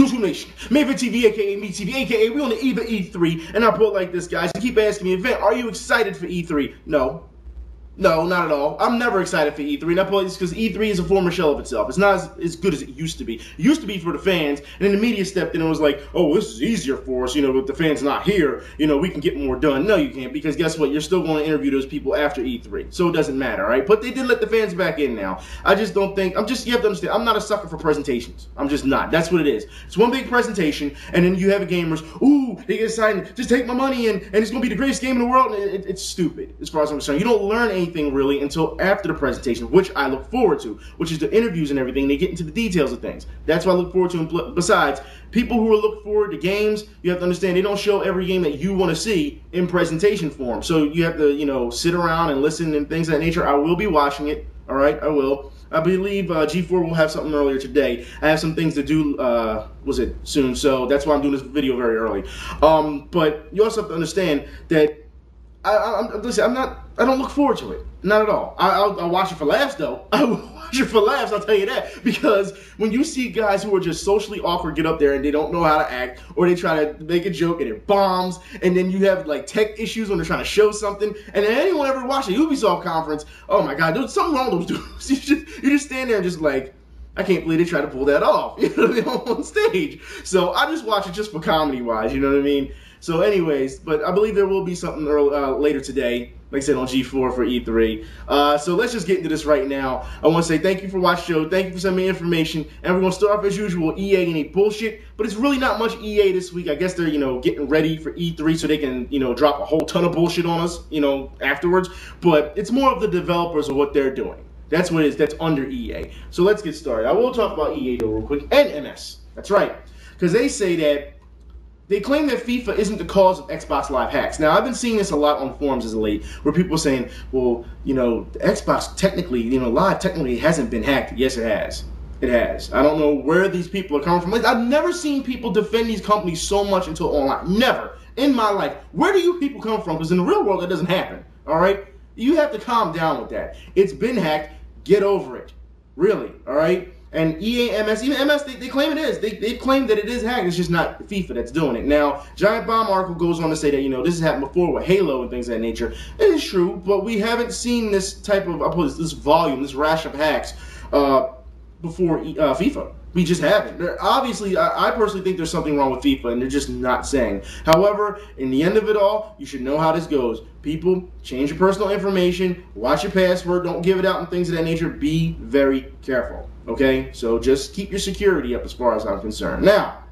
YouTube Nation, Maven TV, aka Me TV, aka we on the eve of E3, and I put it like this, guys. You keep asking me, Event, are you excited for E3? No. No, not at all. I'm never excited for E3, and I put this because E3 is a former shell of itself. It's not as good as it used to be. It used to be for the fans, and then the media stepped in and was like, oh, this is easier for us, with the fans not here, we can get more done. No, you can't, because guess what? You're still going to interview those people after E3, so it doesn't matter, all right? But they did let the fans back in now. I just don't think, you have to understand, I'm not a sucker for presentations. I'm just not. That's what it is. It's one big presentation, and then you have gamers, ooh, they get excited, just take my money, and it's going to be the greatest game in the world, and it's stupid, as far as I'm concerned. You don't learn anything really until after the presentation, which I look forward to, which is the interviews and everything. They get into the details of things. That's what I look forward to. And besides, people who are looking forward to games, you have to understand they don't show every game that you want to see in presentation form. So you have to, sit around and listen and things of that nature. I will be watching it. All right, I will. I believe G4 will have something earlier today. I have some things to do, soon, so that's why I'm doing this video very early. But you also have to understand that I don't look forward to it. Not at all. I'll watch it for laughs, though. I will watch it for laughs, I'll tell you that. Because when you see guys who are just socially awkward get up there and they don't know how to act, or they try to make a joke and it bombs, and then you have like tech issues when they're trying to show something, and then anyone ever watch a Ubisoft conference, oh my god, there's something wrong with those dudes. You just stand there and just like, I can't believe they try to pull that off, on stage. So I just watch it just for comedy-wise, you know what I mean? So anyways, but I believe there will be something later today, like I said, on G4 for E3. So let's just get into this right now. I want to say thank you for watching the show. Thank you for sending me information. And we're going to start off as usual, EA and any bullshit. But it's really not much EA this week. I guess they're, getting ready for E3 so they can, drop a whole ton of bullshit on us, afterwards. But it's more of the developers of what they're doing. That's what it is. That's under EA. So let's get started. I will talk about EA though real quick. And MS. That's right. Because they say that they claim that FIFA isn't the cause of Xbox Live hacks. Now, I've been seeing this a lot on forums as of late, where people are saying, well, the Xbox technically, Live technically hasn't been hacked. Yes, it has. It has. I don't know where these people are coming from. I've never seen people defend these companies so much until online. Never. In my life. Where do you people come from? Because in the real world, that doesn't happen. All right? You have to calm down with that. It's been hacked. Get over it. Really. All right? And EA, MS, even MS, they claim it is. They claim that it is hacked. It's just not FIFA that's doing it. Now, Giant Bomb article goes on to say that, this has happened before with Halo and things of that nature. It is true, but we haven't seen this type of, this volume, this rash of hacks before FIFA. We just haven't. Obviously, I personally think there's something wrong with FIFA, and they're just not saying. However, in the end of it all, you should know how this goes. People, change your personal information, watch your password, don't give it out and things of that nature. Be very careful, okay? So just keep your security up as far as I'm concerned. Now,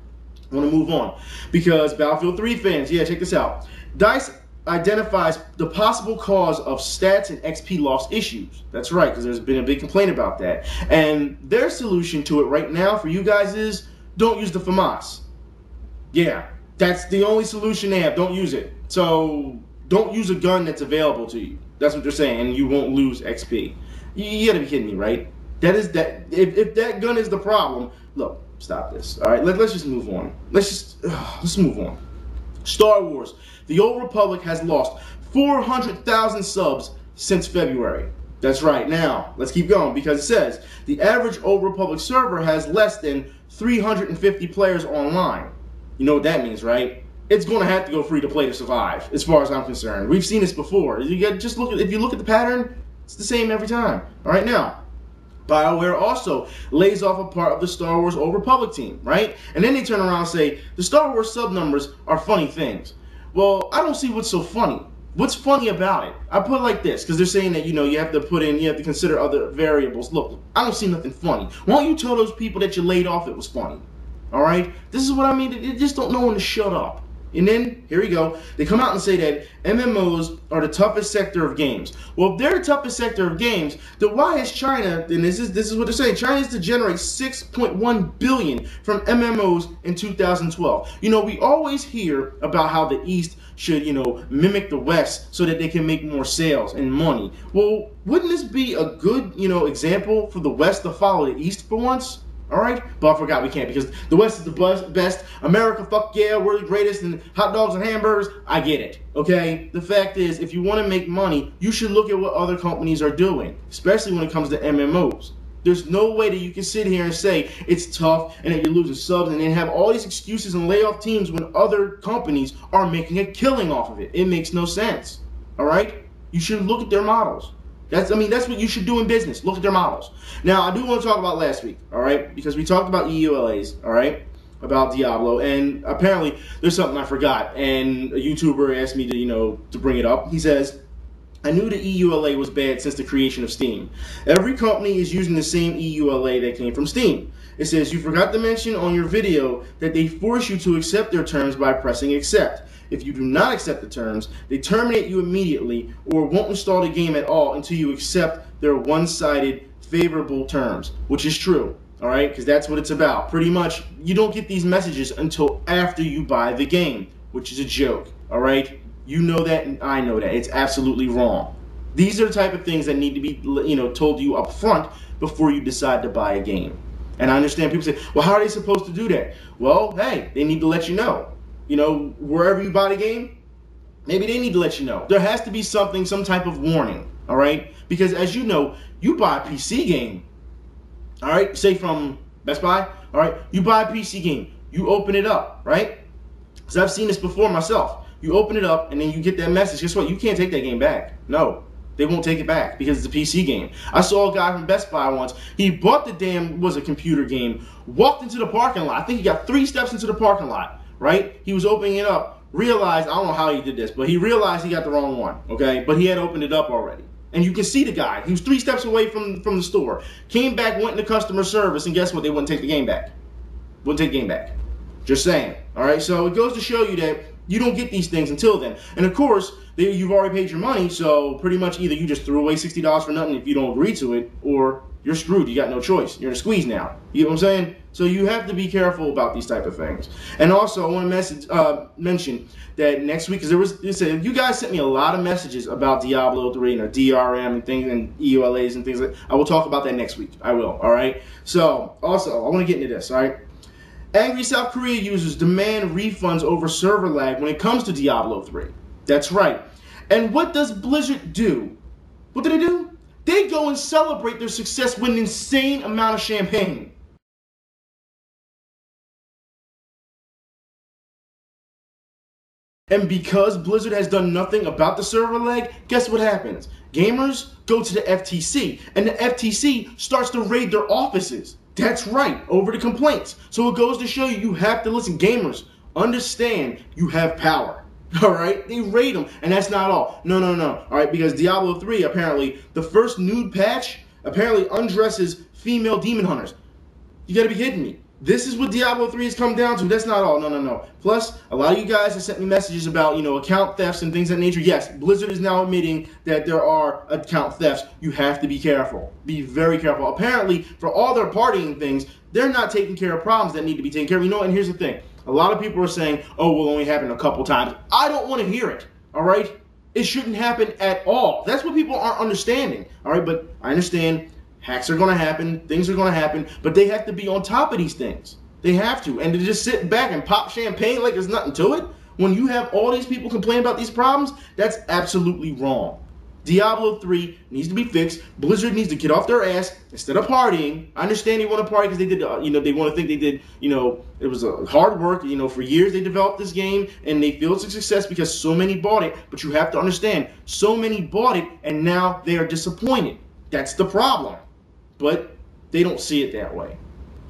I want to move on, because Battlefield 3 fans, yeah, check this out. DICE identifies the possible cause of stats and XP loss issues. That's right, because there's been a big complaint about that. And their solution to it right now for you guys is don't use the FAMAS. Yeah, that's the only solution they have. Don't use it. So don't use a gun that's available to you. That's what they're saying, and you won't lose XP. You gotta be kidding me, right? That is that. If that gun is the problem, look, stop this. All right, let's just move on. Let's move on. Star Wars. The Old Republic has lost 400,000 subs since February. That's right. Now, let's keep going, because it says the average Old Republic server has less than 350 players online. You know what that means, right? It's going to have to go free to play to survive, as far as I'm concerned. We've seen this before. If you look at the pattern, it's the same every time. All right, now, BioWare also lays off a part of the Star Wars Old Republic team, right? And then they turn around and say, the Star Wars sub numbers are funny things. Well, I don't see what's so funny. What's funny about it? I put it like this, because they're saying that, you have to consider other variables. Look, I don't see nothing funny. Why don't you tell those people that you laid off it was funny? All right? This is what I mean. They just don't know when to shut up. And then, here we go, they come out and say that MMOs are the toughest sector of games. Well, if they're the toughest sector of games, then why is China, and this is what they're saying, China is to generate $6.1 billion from MMOs in 2012. We always hear about how the East should, mimic the West so that they can make more sales and money. Well, wouldn't this be a good, example for the West to follow the East for once? All right, but I forgot we can't, because the West is the best. America, fuck yeah, we're the greatest, and hot dogs and hamburgers. I get it, okay? The fact is, if you want to make money, you should look at what other companies are doing, especially when it comes to MMOs. There's no way that you can sit here and say it's tough and that you're losing subs and then have all these excuses and lay off teams when other companies are making a killing off of it. It makes no sense. All right? You should look at their models. That's what you should do in business. Look at their models. Now, I do want to talk about last week, all right? Because we talked about EULAs, all right? About Diablo, and apparently there's something I forgot, and a YouTuber asked me to bring it up. He says, I knew the EULA was bad since the creation of Steam. Every company is using the same EULA that came from Steam. It says, you forgot to mention on your video that they force you to accept their terms by pressing accept. If you do not accept the terms, they terminate you immediately or won't install the game at all until you accept their one-sided favorable terms, which is true, all right? Because that's what it's about. Pretty much, you don't get these messages until after you buy the game, which is a joke, all right? You know that and I know that. It's absolutely wrong. These are the type of things that need to be, told to you up front before you decide to buy a game. And I understand people say, well, how are they supposed to do that? Well, hey, they need to let you know. Wherever you buy the game, maybe they need to let you know. There has to be some type of warning, all right? Because as you know, you buy a PC game, all right? Say from Best Buy, all right? You buy a PC game, you open it up, right? Because I've seen this before myself. You open it up and then you get that message. Guess what? You can't take that game back. No, they won't take it back because it's a PC game. I saw a guy from Best Buy once. He bought the damn, was a computer game, walked into the parking lot. I think he got 3 steps into the parking lot. Right? He was opening it up, realized, I don't know how he did this, but he realized he got the wrong one, okay? But he had opened it up already. And you can see the guy. He was 3 steps away from the store. Came back, went into customer service, and guess what? They wouldn't take the game back. Wouldn't take the game back. Just saying. All right? So it goes to show you that you don't get these things until then. And of course, you've already paid your money, so pretty much either you just threw away $60 for nothing if you don't agree to it, or you're screwed. You got no choice. You're in a squeeze now. You know what I'm saying? So you have to be careful about these type of things. And also, I want to mention that next week, because you guys sent me a lot of messages about Diablo 3 and DRM and things and EULAs and things. I will talk about that next week. I will. All right. So also, I want to get into this. All right. Angry South Korea users demand refunds over server lag when it comes to Diablo 3. That's right. And what does Blizzard do? What do they do? They go and celebrate their success with an insane amount of champagne. And because Blizzard has done nothing about the server lag, guess what happens? Gamers go to the FTC, and the FTC starts to raid their offices. That's right, over the complaints. So it goes to show you, you have to listen. Gamers, understand you have power. All right, they raid them, and that's not all. No. All right, because Diablo 3, apparently, the first nude patch, apparently undresses female demon hunters. You gotta be kidding me. This is what Diablo 3 has come down to. That's not all. No. Plus, a lot of you guys have sent me messages about, account thefts and things of that nature. Yes, Blizzard is now admitting that there are account thefts. You have to be careful. Be very careful. Apparently, for all their partying things, they're not taking care of problems that need to be taken care of. And here's the thing. A lot of people are saying, oh, will only happen a couple times. I don't want to hear it, all right? It shouldn't happen at all. That's what people aren't understanding, all right? But I understand hacks are going to happen, things are going to happen, but they have to be on top of these things. They have to. And to just sit back and pop champagne like there's nothing to it, when you have all these people complain about these problems, that's absolutely wrong. Diablo 3 needs to be fixed. Blizzard needs to get off their ass instead of partying. I understand they want to party because they did, they want to think they did, it was a hard work. For years they developed this game and they feel it's a success because so many bought it. But you have to understand, so many bought it and now they are disappointed. That's the problem. But they don't see it that way.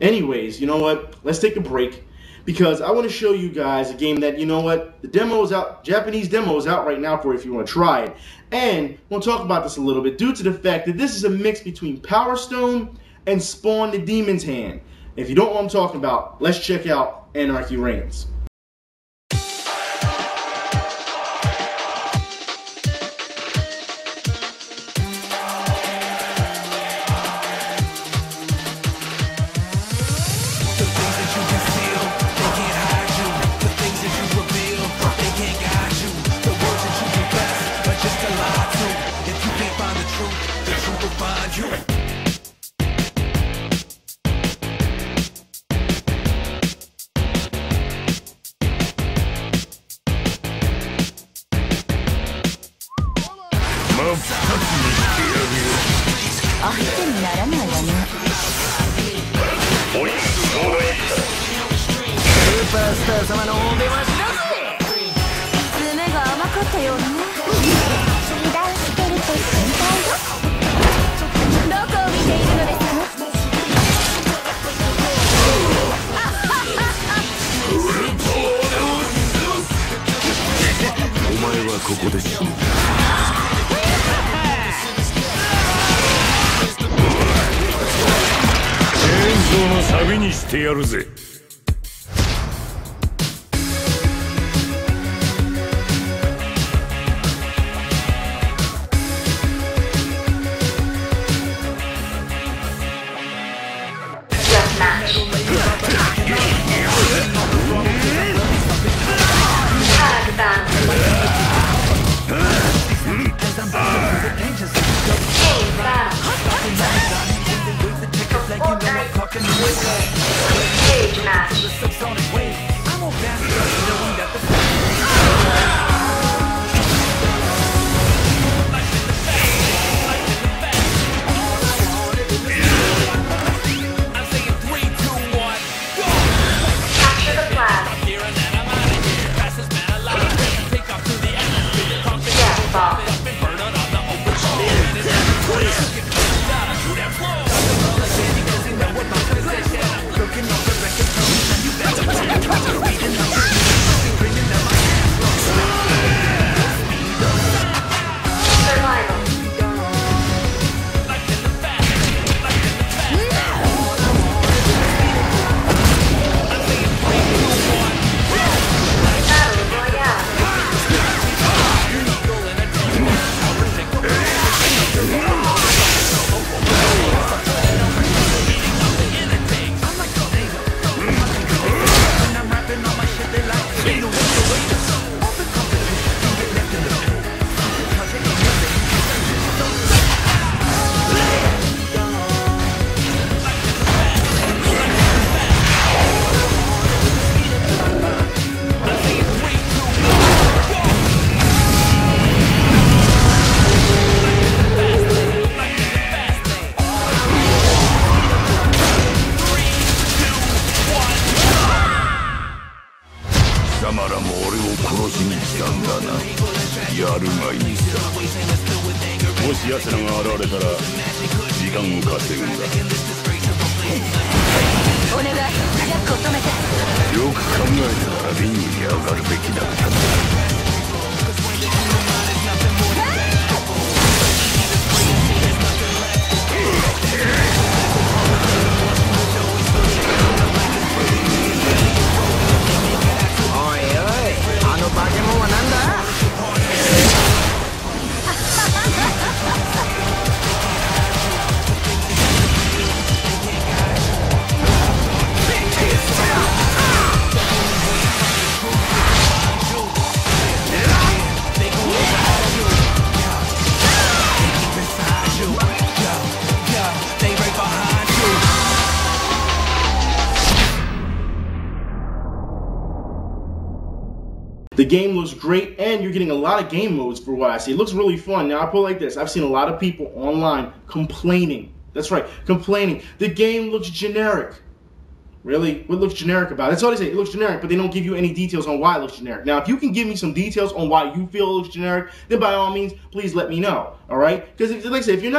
Anyways, you know what? Let's take a break because I want to show you guys a game that, the demo is out, Japanese demo is out right now for if you want to try it. And we'll talk about this a little bit due to the fact that this is a mix between Power Stone and Spawn the Demon's Hand. If you don't know what I'm talking about, let's check out Anarchy Reigns. The game looks great, and you're getting a lot of game modes for what I see. It looks really fun. Now, I put it like this. I've seen a lot of people online complaining. That's right, complaining. The game looks generic. Really? What looks generic about it? That's all they say. It looks generic, but they don't give you any details on why it looks generic. Now, if you can give me some details on why you feel it looks generic, then by all means, please let me know. All right? Because, like I said, if you're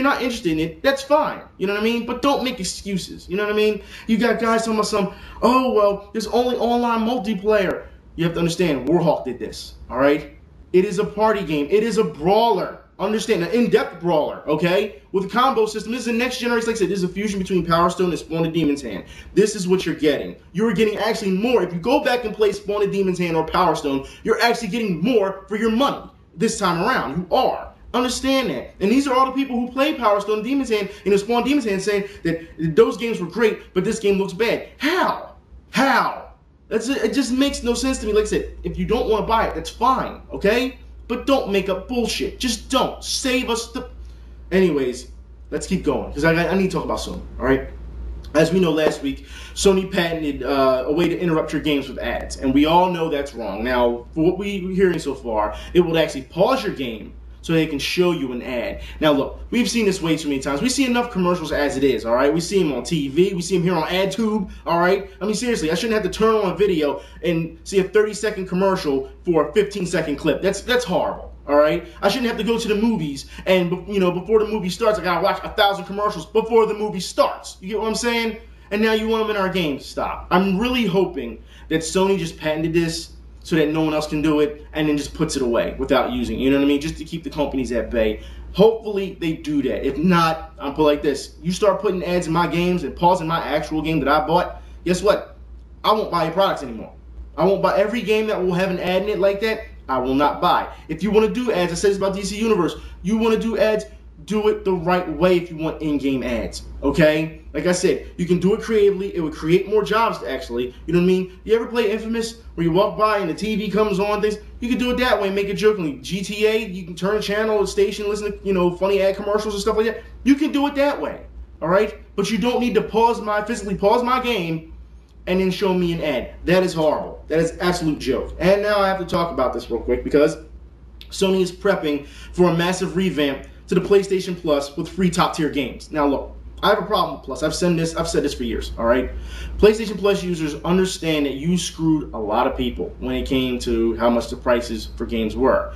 not interested in it, that's fine. You know what I mean? But don't make excuses. You know what I mean? You got guys talking about oh, well, there's only online multiplayer. You have to understand, Warhawk did this, all right? It is a party game. It is a brawler. Understand, an in-depth brawler, okay? With a combo system. This is a next generation, like I said, this is a fusion between Power Stone and Spawn of Demon's Hand. This is what you're getting. You're getting actually more. If you go back and play Spawn of Demon's Hand or Power Stone, you're actually getting more for your money this time around. You are. Understand that. And these are all the people who play Power Stone and Demon's Hand and Spawn of Demon's Hand saying that those games were great, but this game looks bad. How? How? It just makes no sense to me. Like I said, if you don't want to buy it, that's fine, okay? But don't make up bullshit. Just don't. Save us the... Anyways, let's keep going, because I need to talk about Sony, all right? As we know, last week, Sony patented a way to interrupt your games with ads, and we all know that's wrong. Now, for what we're hearing so far, it will actually pause your game so they can show you an ad. Now look, we've seen this way too many times. We see enough commercials as it is, all right? We see them on TV. We see them here on AdTube, all right? I mean, seriously, I shouldn't have to turn on a video and see a 30-second commercial for a 15-second clip. That's horrible. All right, I shouldn't have to go to the movies and, you know, before the movie starts, I gotta watch 1,000 commercials before the movie starts. You get what I'm saying? And now you want them in our games. Stop. I'm really hoping that Sony just patented this so that no one else can do it and then just puts it away without using it. You know what I mean? Just to keep the companies at bay. Hopefully they do that. If not, I'll put it like this. You start putting ads in my games and pausing my actual game that I bought, guess what? I won't buy your products anymore. I won't buy every game that will have an ad in it like that. I will not buy. If you want to do ads, I said this about DC Universe, you want to do ads, do it the right way if you want in-game ads, okay? Like I said, you can do it creatively. It would create more jobs, actually. You know what I mean? You ever play Infamous where you walk by and the TV comes on, things? You can do it that way, make it jokingly. GTA, you can turn a channel or station, listen to, you know, funny ad commercials and stuff like that. You can do it that way, all right? But you don't need to physically pause my game and then show me an ad. That is horrible. That is an absolute joke. And now I have to talk about this real quick because Sony is prepping for a massive revamp to the PlayStation Plus with free top-tier games. Now look, I have a problem with Plus. I've said this for years, all right? PlayStation Plus users understand that you screwed a lot of people when it came to how much the prices for games were.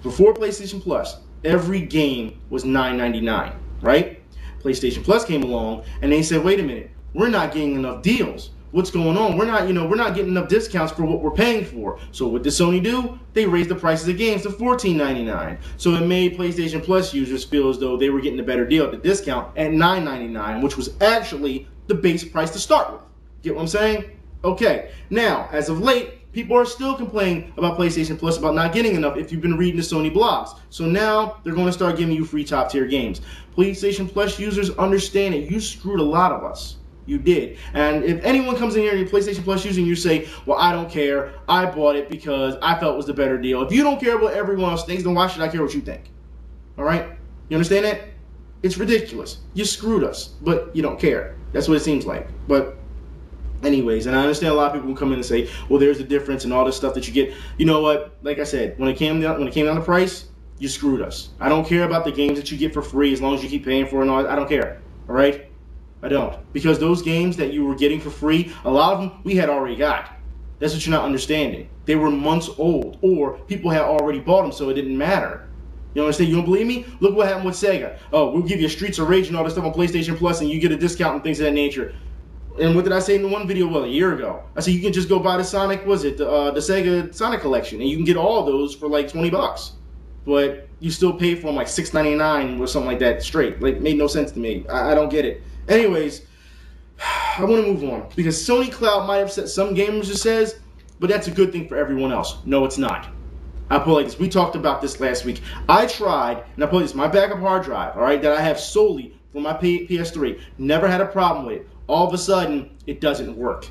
Before PlayStation Plus, every game was $9.99, right? PlayStation Plus came along and they said, wait a minute, we're not getting enough deals. What's going on? We're not getting enough discounts for what we're paying for. So what did Sony do? They raised the prices of games to $14.99. So it made PlayStation Plus users feel as though they were getting a better deal at the discount at $9.99, which was actually the base price to start with. Get what I'm saying? Okay. Now, as of late, people are still complaining about PlayStation Plus about not getting enough if you've been reading the Sony blogs. So now they're going to start giving you free top tier games. PlayStation Plus users understand that you screwed a lot of us. You did. And if anyone comes in here and you're PlayStation Plus using, you say, well, I don't care. I bought it because I felt it was the better deal. If you don't care what everyone else thinks, then why should I care what you think? All right? You understand that? It's ridiculous. You screwed us, but you don't care. That's what it seems like. But anyways, and I understand a lot of people will come in and say, well, there's a difference and all this stuff that you get. You know what? Like I said, when it came down to price, you screwed us. I don't care about the games that you get for free as long as you keep paying for it and all that. I don't care. All right? I don't. Because those games that you were getting for free, a lot of them we had already got. That's what you're not understanding. They were months old, or people had already bought them, so it didn't matter. You understand? You don't believe me? Look what happened with Sega. Oh, we'll give you Streets of Rage and all this stuff on PlayStation Plus, and you get a discount and things of that nature. And what did I say in the one video? Well, a year ago. I said you can just go buy the Sonic, the Sega Sonic Collection, and you can get all those for like $20. But you still pay for them like $6.99 or something like that straight. Like, made no sense to me. I don't get it. Anyways, I want to move on because Sony Cloud might upset some gamers, it says, but that's a good thing for everyone else. No, it's not. I put it like this. We talked about this last week. I tried, and I put this, my backup hard drive, all right, that I have solely for my PS3. Never had a problem with it. All of a sudden, it doesn't work.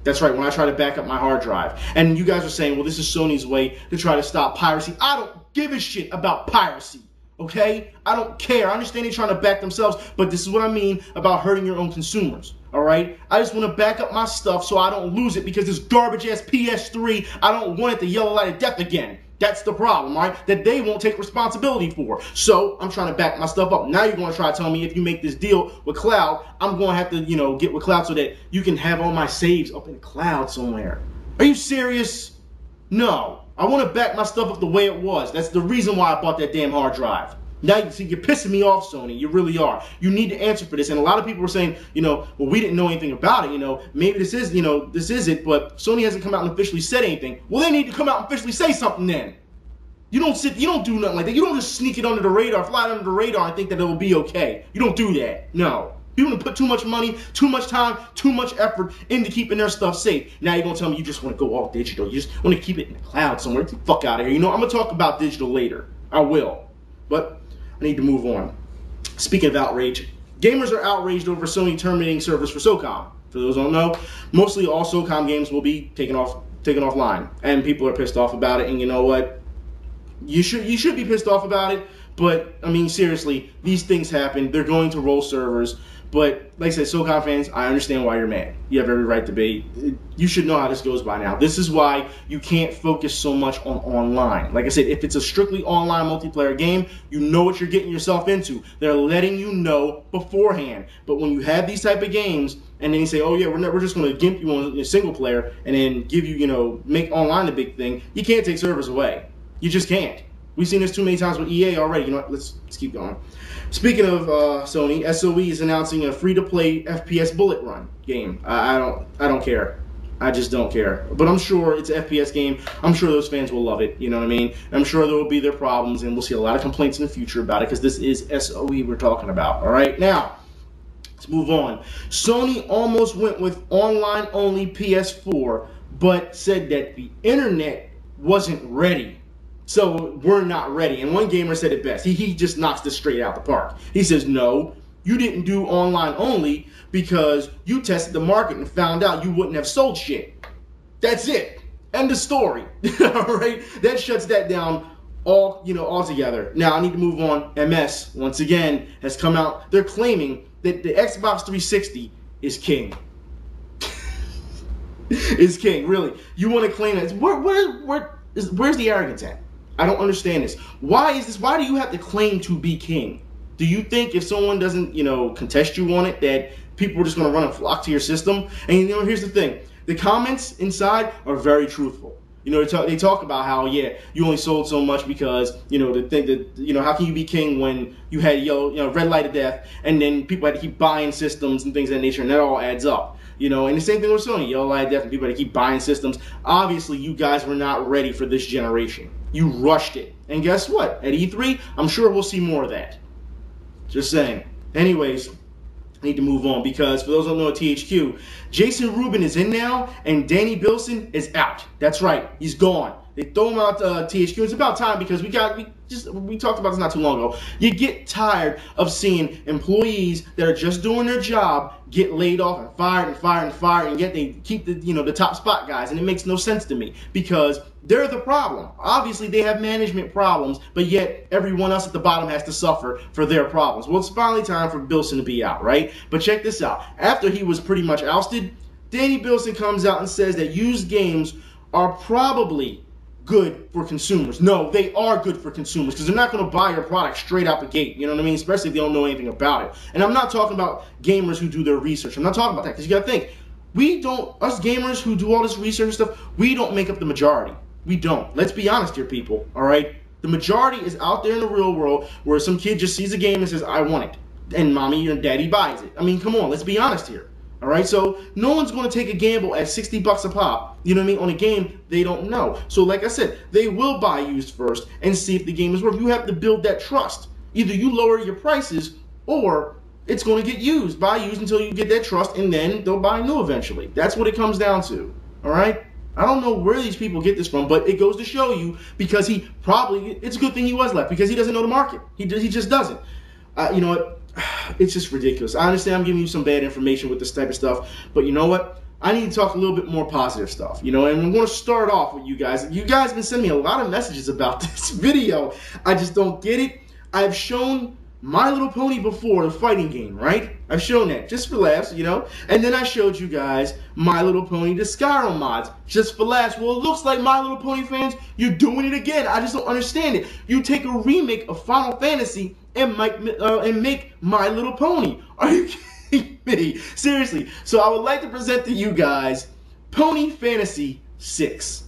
That's right, when I try to back up my hard drive. And you guys are saying, well, this is Sony's way to try to stop piracy. I don't give a shit about piracy. Okay? I don't care. I understand they're trying to back themselves, but this is what I mean about hurting your own consumers. Alright? I just want to back up my stuff so I don't lose it because this garbage-ass PS3, I don't want it to yellow light of death again. That's the problem, right? That they won't take responsibility for. So, I'm trying to back my stuff up. Now you're going to try to tell me if you make this deal with Cloud, I'm going to have to, you know, get with Cloud so that you can have all my saves up in Cloud somewhere. Are you serious? No. I want to back my stuff up the way it was. That's the reason why I bought that damn hard drive. Now you see, you're pissing me off, Sony. You really are. You need to answer for this. And a lot of people were saying, you know, well, we didn't know anything about it. You know, maybe this is, you know, this is it, but Sony hasn't come out and officially said anything. Well, they need to come out and officially say something then. You don't do nothing like that. You don't just sneak it under the radar, fly it under the radar and think that it'll be okay. You don't do that. No. People want to put too much money, too much time, too much effort into keeping their stuff safe. Now you're going to tell me you just want to go all digital. You just want to keep it in the cloud somewhere. Get the fuck out of here. You know, I'm going to talk about digital later. I will. But I need to move on. Speaking of outrage, gamers are outraged over Sony terminating servers for SOCOM. For those who don't know, mostly all SOCOM games will be taken offline. And people are pissed off about it. And you know what? You should be pissed off about it. But, I mean, seriously, these things happen. They're going to roll servers. But like I said, SoCon fans, I understand why you're mad. You have every right to be. You should know how this goes by now. This is why you can't focus so much on online. Like I said, if it's a strictly online multiplayer game, you know what you're getting yourself into. They're letting you know beforehand. But when you have these type of games, and then you say, oh yeah, we're just going to gimp you on a single player, and then give you, you know, make online the big thing, you can't take servers away. You just can't. We've seen this too many times with EA already. You know what? Let's keep going. Speaking of Sony, SOE is announcing a free-to-play FPS bullet run game. I don't care. I just don't care. But I'm sure it's an FPS game. I'm sure those fans will love it. You know what I mean? I'm sure there will be their problems, and we'll see a lot of complaints in the future about it because this is SOE we're talking about. All right, now let's move on. Sony almost went with online-only PS4, but said that the internet wasn't ready. So we're not ready. And one gamer said it best. He just knocks this straight out the park. He says, no, you didn't do online only because you tested the market and found out you wouldn't have sold shit. That's it. End of story. All right? That shuts that down altogether. Now I need to move on. MS, once again, has come out. They're claiming that the Xbox 360 is king. Is king, really. You want to claim that? Where's the arrogance at? I don't understand this. Why is this? Why do you have to claim to be king? Do you think if someone doesn't, contest you on it, that people are just going to run and flock to your system? And here's the thing: the comments inside are very truthful. They talk about how you only sold so much because the thing that how can you be king when you had red light of death, and then people had to keep buying systems and things of that nature, and that all adds up. And the same thing with Sony. Yellow light of death, and people had to keep buying systems. Obviously, you guys were not ready for this generation. You rushed it. And guess what? At E3, I'm sure we'll see more of that. Just saying. Anyways, I need to move on because for those who don't know at THQ, Jason Rubin is in now and Danny Bilson is out. That's right. He's gone. They throw him out THQ. It's about time because we talked about this not too long ago. You get tired of seeing employees that are just doing their job get laid off and fired and fired and fired, and yet they keep the top spot guys, and it makes no sense to me because they're the problem. Obviously, they have management problems, but yet everyone else at the bottom has to suffer for their problems. Well, it's finally time for Bilson to be out, right? But check this out. After he was pretty much ousted, Danny Bilson comes out and says that used games are probably good for consumers. No, they are good for consumers because they're not going to buy your product straight out the gate. You know what I mean? Especially if they don't know anything about it. And I'm not talking about gamers who do their research. I'm not talking about that because you got to think, us gamers who do all this research stuff, we don't make up the majority. We don't. Let's be honest here, people. All right? The majority is out there in the real world where some kid just sees a game and says, I want it. And mommy and daddy buys it. I mean, come on. Let's be honest here. All right, so no one's going to take a gamble at $60 a pop, on a game they don't know. So like I said, they will buy used first and see if the game is worth. You have to build that trust. Either you lower your prices or it's going to get used. Buy used until you get that trust, and then they'll buy new eventually. That's what it comes down to. All right? I don't know where these people get this from, but it goes to show you because it's a good thing he was left because he doesn't know the market. He just doesn't. You know what? It's just ridiculous. I understand I'm giving you some bad information with this type of stuff, but you know what? I need to talk a little bit more positive stuff, and I'm going to start off with you guys. You guys have been sending me a lot of messages about this video. I just don't get it. I've shown My Little Pony before, the fighting game, right? I've shown that just for laughs, and then I showed you guys My Little Pony, the Skyrim mods, just for laughs. Well, it looks like My Little Pony fans, you're doing it again. I just don't understand it. You take a remake of Final Fantasy and make My Little Pony. Are you kidding me? Seriously. So I would like to present to you guys Pony Fantasy 6.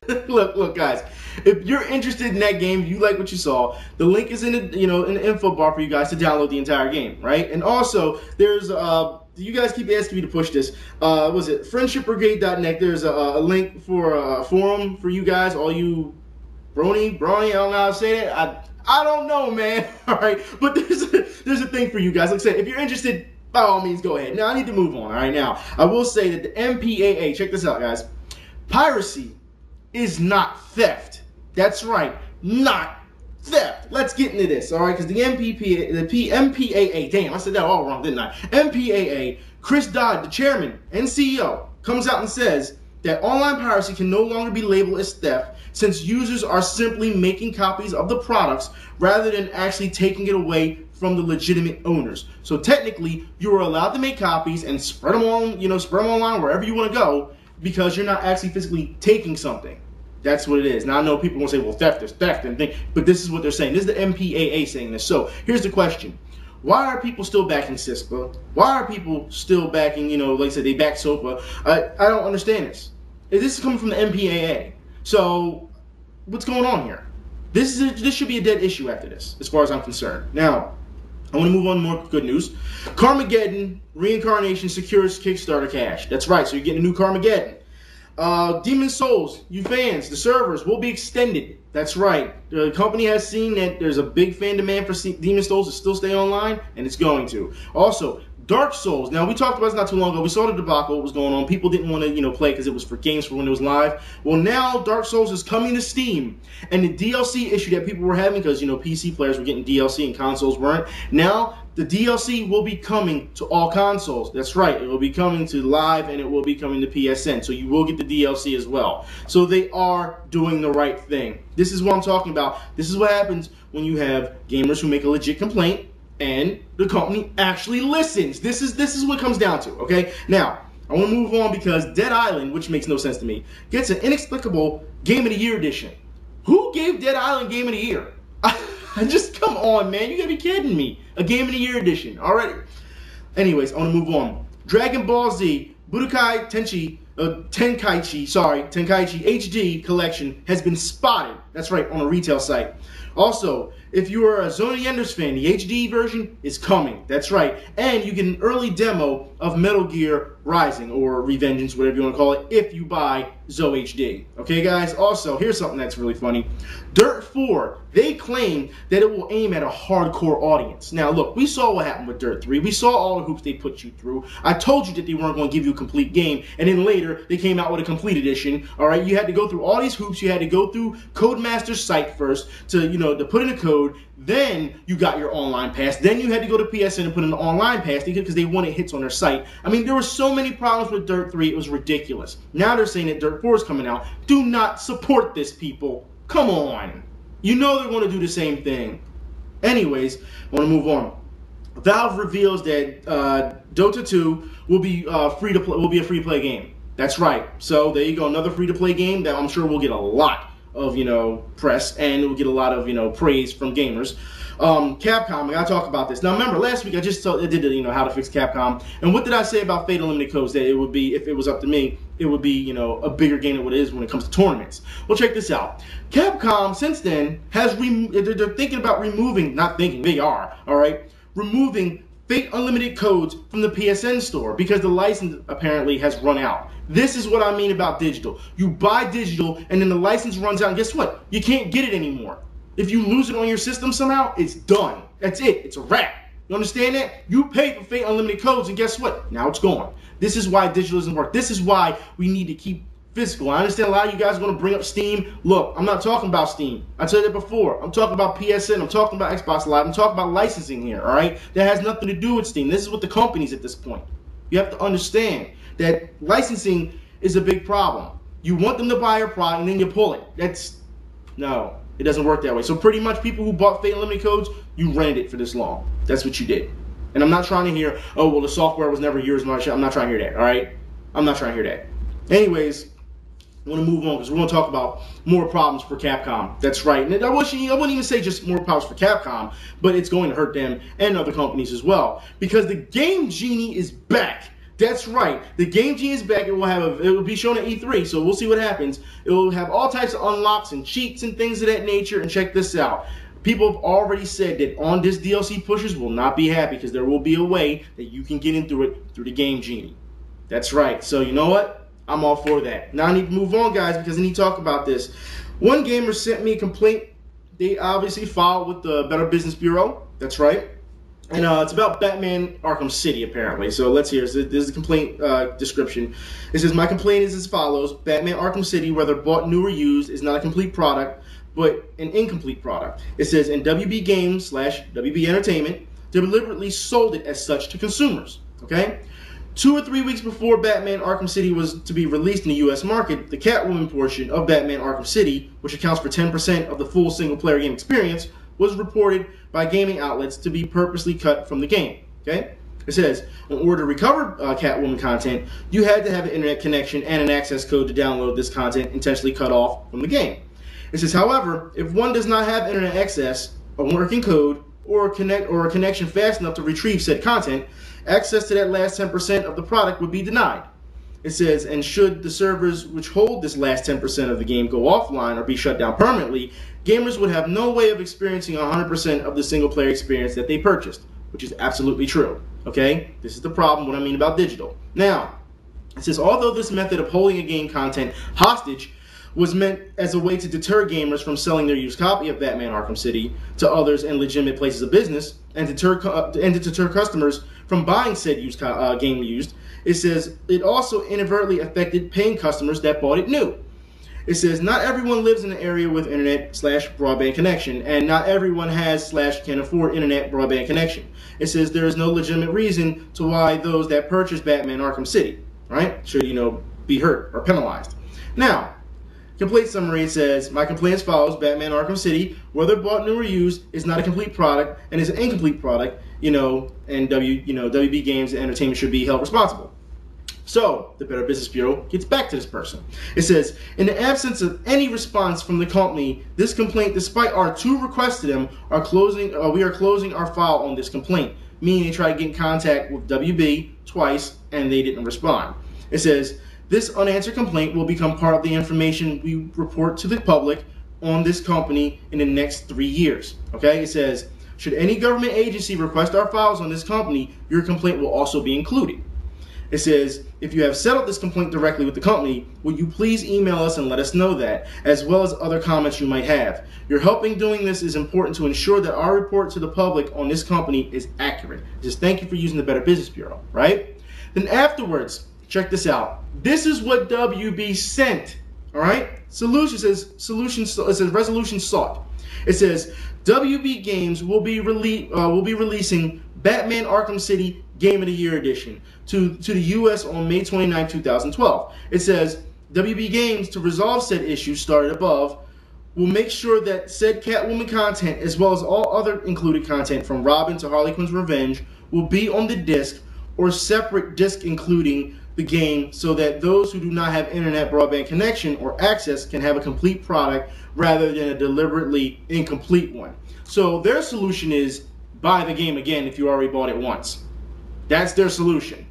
Look, guys. If you're interested in that game, if you like what you saw, the link is in the in the info bar for you guys to download the entire game, right? And also, there's you guys keep asking me to push this. Was it friendshipbrigade.net? There's a link for a forum for you guys, all you brawny. I don't know how to say that. I don't know, man. All right, but there's a thing for you guys. Like I said, if you're interested, by all means, go ahead. Now I need to move on. All right, now I will say that the MPAA. Check this out, guys. Piracy is not theft. That's right, not theft. Let's get into this, all right? Because the MPAA, damn, I said that all wrong, didn't I? MPAA, Chris Dodd, the chairman and CEO, comes out and says that online piracy can no longer be labeled as theft since users are simply making copies of the products rather than actually taking it away from the legitimate owners. So technically, you are allowed to make copies and spread them on, spread them online wherever you want to go because you're not actually physically taking something. That's what it is. Now, I know people will say, well, theft is theft, but this is what they're saying. This is the MPAA saying this. So here's the question. Why are people still backing CISPA? Why are people still backing, like I said, they back SOPA? I don't understand this. This is coming from the MPAA. So what's going on here? This should be a dead issue after this, as far as I'm concerned. Now, I want to move on to more good news. Carmageddon Reincarnation secures Kickstarter cash. That's right, so you're getting a new Carmageddon. Demon Souls, you fans, the servers will be extended. That's right. The company has seen that there's a big fan demand for Demon Souls to still stay online, and it's going to. Also, Dark Souls. Now, we talked about this not too long ago. We saw the debacle, what was going on. People didn't want to, play because it was for games for when it was live. Well, now Dark Souls is coming to Steam, and the DLC issue that people were having because, PC players were getting DLC and consoles weren't. Now, the DLC will be coming to all consoles. That's right. It will be coming to live, and it will be coming to PSN. So you will get the DLC as well. So they are doing the right thing. This is what I'm talking about. This is what happens when you have gamers who make a legit complaint and the company actually listens. This is what it comes down to, okay? Now, I want to move on because Dead Island, which makes no sense to me, gets an inexplicable Game of the Year edition. Who gave Dead Island Game of the Year? Just come on, man. You gotta be kidding me. A Game of the Year edition. Alright. Anyways, I want to move on. Dragon Ball Z Budokai Tenkaichi HD collection has been spotted. That's right, on a retail site. Also, if you are a ZOE Enders fan, the HD version is coming. That's right. And you get an early demo of Metal Gear Rising, or Revengeance, whatever you want to call it, if you buy ZOE HD. Okay, guys? Also, here's something that's really funny. Dirt 4, they claim that it will aim at a hardcore audience. Now, look, we saw what happened with Dirt 3. We saw all the hoops they put you through. I told you that they weren't going to give you a complete game, and then later, they came out with a complete edition. All right? You had to go through all these hoops. You had to go through Codemaster's site first to, to put in a code. Then you got your online pass. Then you had to go to PSN and put in an online pass because they wanted hits on their site. I mean, there were so many problems with Dirt 3, it was ridiculous. Now they're saying that Dirt 4 is coming out. Do not support this, people. Come on. You know they're going to do the same thing. Anyways, I want to move on. Valve reveals that Dota 2 will be free to play. Will be a free-to-play game. That's right. So there you go, another free-to-play game that I'm sure will get a lot of press, and it will get a lot of praise from gamers. Capcom, I gotta talk about this. Now remember, last week I did how to fix Capcom, and what did I say about Fate Unlimited Codes? That it would be, if it was up to me, it would be a bigger game than what it is when it comes to tournaments. Well, check this out. Capcom since then has they're thinking about removing, not thinking, they are, all right, removing Fate Unlimited Codes from the PSN store because the license apparently has run out. This is what I mean about digital. You buy digital and then the license runs out, and guess what? You can't get it anymore. If you lose it on your system somehow, it's done. That's it. It's a wrap. You understand that? You pay for Fate Unlimited Codes, and guess what? Now it's gone. This is why digital doesn't work. This is why we need to keep physical. I understand a lot of you guys are going to bring up Steam. Look, I'm not talking about Steam. I told you that before. I'm talking about PSN. I'm talking about Xbox Live. I'm talking about licensing here, all right? That has nothing to do with Steam. This is what the companies at this point. You have to understand that licensing is a big problem. You want them to buy your product, and then you pull it. No, it doesn't work that way. So pretty much people who bought Fate Unlimited Codes, you rented it for this long. That's what you did. And I'm not trying to hear, oh, well, the software was never yours and all that shit. I'm not trying to hear that, all right? I'm not trying to hear that. Anyways, I want to move on because we're going to talk about more problems for Capcom. That's right. And I wouldn't even say just more problems for Capcom, but it's going to hurt them and other companies as well. Because the game Genie is back. That's right. The Game Genie is back. It will be shown at E3, so we'll see what happens. It will have all types of unlocks and cheats and things of that nature. And check this out. People have already said that on this DLC pushers will not be happy because there will be a way that you can get in through it through the Game Genie. That's right. So you know what? I'm all for that. Now I need to move on, guys, because I need to talk about this. One gamer sent me a complaint. They obviously filed with the Better Business Bureau. That's right. And it's about Batman Arkham City, apparently. So let's hear. This is the complaint description. It says, my complaint is as follows. Batman Arkham City, whether bought new or used, is not a complete product, but an incomplete product. It says, and WB Games / WB Entertainment deliberately sold it as such to consumers. Okay? 2 or 3 weeks before Batman Arkham City was to be released in the U.S. market, the Catwoman portion of Batman Arkham City, which accounts for 10% of the full single-player game experience, was reported by gaming outlets to be purposely cut from the game. Okay? It says, in order to recover Catwoman content, you had to have an internet connection and an access code to download this content intentionally cut off from the game. It says, however, if one does not have internet access, a working code, or a connection fast enough to retrieve said content, access to that last 10% of the product would be denied. It says, and should the servers which hold this last 10% of the game go offline or be shut down permanently, gamers would have no way of experiencing 100% of the single-player experience that they purchased, which is absolutely true. Okay? This is the problem, what I mean about digital. Now, it says, although this method of holding a game content hostage was meant as a way to deter gamers from selling their used copy of Batman Arkham City to others in legitimate places of business, and to deter customers from buying said game used, it says it also inadvertently affected paying customers that bought it new. It says not everyone lives in an area with internet / broadband connection, and not everyone has / can afford internet broadband connection. It says there is no legitimate reason to why those that purchase Batman Arkham City, right, should, be hurt or penalized. Now, complaint summary, it says, my complaint as follows. Batman Arkham City, whether bought new or used, is not a complete product and is an incomplete product, and WB Games and Entertainment should be held responsible. So, the Better Business Bureau gets back to this person. It says, in the absence of any response from the company, this complaint, despite our 2 requests to them, we are closing our file on this complaint, meaning they tried to get in contact with WB twice and they didn't respond. It says, this unanswered complaint will become part of the information we report to the public on this company in the next 3 years. Okay? It says, should any government agency request our files on this company, your complaint will also be included. It says, if you have settled this complaint directly with the company, would you please email us and let us know that, as well as other comments you might have. Your help in doing this is important to ensure that our report to the public on this company is accurate. Just thank you for using the Better Business Bureau, right? Then afterwards, check this out. This is what WB sent, all right? It says resolution sought. It says, WB Games will be releasing Batman Arkham City Game of the Year Edition to the U.S. on May 29, 2012. It says, WB Games, to resolve said issues started above, will make sure that said Catwoman content, as well as all other included content from Robin to Harley Quinn's Revenge, will be on the disc or separate disc including the game, so that those who do not have internet broadband connection or access can have a complete product rather than a deliberately incomplete one. So their solution is buy the game again if you already bought it once. That's their solution.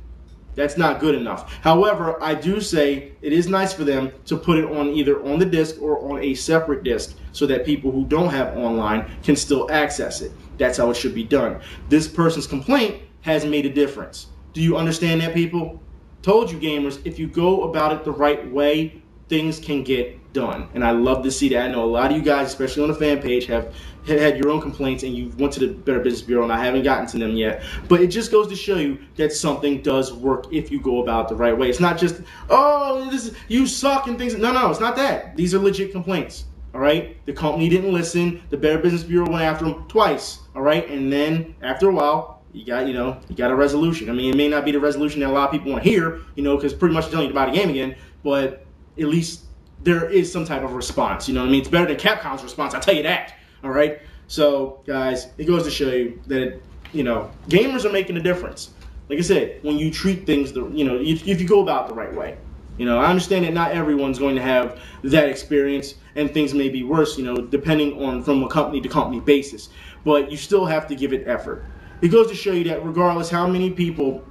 That's not good enough. However, I do say it is nice for them to put it on either on the disc or on a separate disc so that people who don't have online can still access it. That's how it should be done. This person's complaint has made a difference. Do you understand that, people? Told you, gamers, if you go about it the right way, things can get done. And I love to see that. I know a lot of you guys, especially on the fan page, have had your own complaints and you went to the Better Business Bureau, and I haven't gotten to them yet. But it just goes to show you that something does work if you go about it the right way. It's not just, oh, you suck and things. No, it's not that. These are legit complaints. All right? The company didn't listen. The Better Business Bureau went after them twice. All right? And then after a while, you got a resolution. I mean, it may not be the resolution that a lot of people want to hear, because pretty much telling you to buy the game again, but at least there is some type of response. You know what I mean? It's better than Capcom's response, I'll tell you that. All right? So, guys, it goes to show you that, gamers are making a difference. Like I said, when you treat things, if you go about the right way. I understand that not everyone's going to have that experience, and things may be worse, depending on from a company to company basis. But you still have to give it effort. It goes to show you that regardless how many people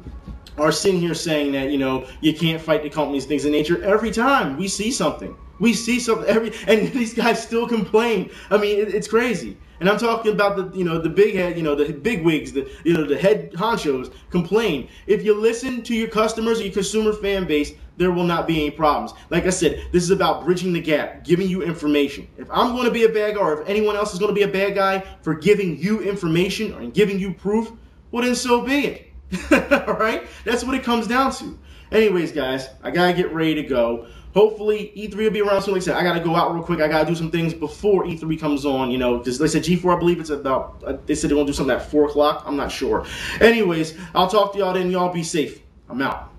are sitting here saying that, you know, you can't fight the companies, things of nature. Every time we see something, and these guys still complain. I mean, it's crazy. And I'm talking about the, you know, the big head, you know, the big wigs, the, you know, the head honchos complain. If you listen to your customers or your consumer fan base, there will not be any problems. Like I said, this is about bridging the gap, giving you information. If I'm going to be a bad guy, or if anyone else is going to be a bad guy for giving you information or giving you proof, well then so be it. All right? That's what it comes down to. Anyways, guys, I got to get ready to go. Hopefully, E3 will be around soon. Like I said, I got to go out real quick. I got to do some things before E3 comes on, you know, because they said G4, I believe it's about, they said they're going to do something at 4 o'clock. I'm not sure. Anyways, I'll talk to y'all then. Y'all be safe. I'm out.